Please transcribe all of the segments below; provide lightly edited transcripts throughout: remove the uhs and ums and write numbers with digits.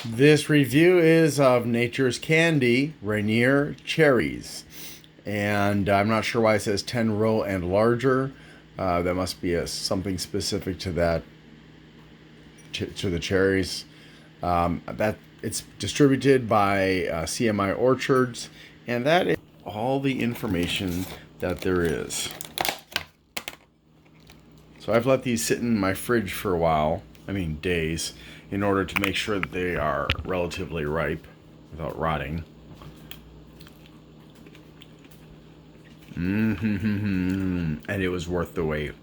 This review is of Nature's Candy, Rainier Cherries. And I'm not sure why it says 10 row and larger. That must be something specific to that, to the cherries. That it's distributed by CMI Orchards, and that is all the information that there is. So I've let these sit in my fridge for a while, I mean days, in order to make sure that they are relatively ripe without rotting. And it was worth the wait.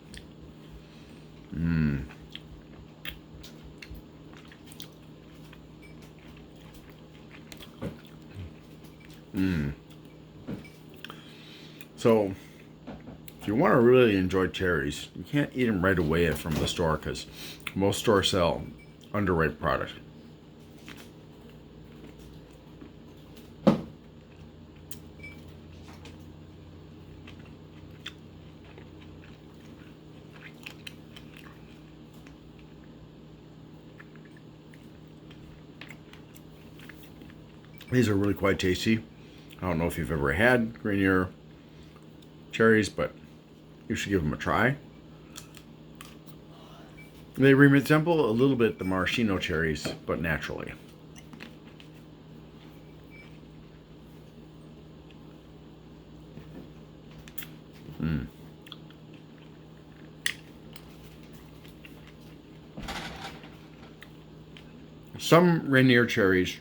So, if you want to really enjoy cherries, you can't eat them right away from the store because most stores sell underripe product. These are really quite tasty. I don't know if you've ever had Rainier cherries, but you should give them a try. They resemble a little bit the maraschino cherries, but naturally. Some Rainier cherries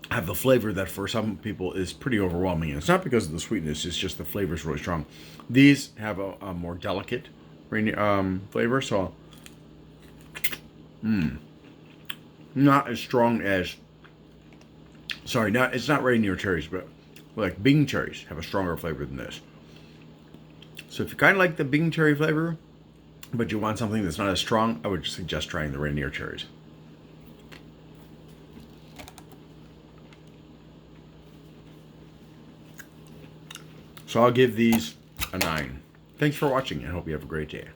have the flavor that for some people is pretty overwhelming. And it's not because of the sweetness, it's just the flavor is really strong. These have a more delicate flavor, so not as strong as, sorry, it's not Rainier cherries, but like Bing cherries have a stronger flavor than this. So if you kind of like the Bing cherry flavor, but you want something that's not as strong, I would suggest trying the Rainier cherries. So I'll give these a 9. Thanks for watching, and I hope you have a great day.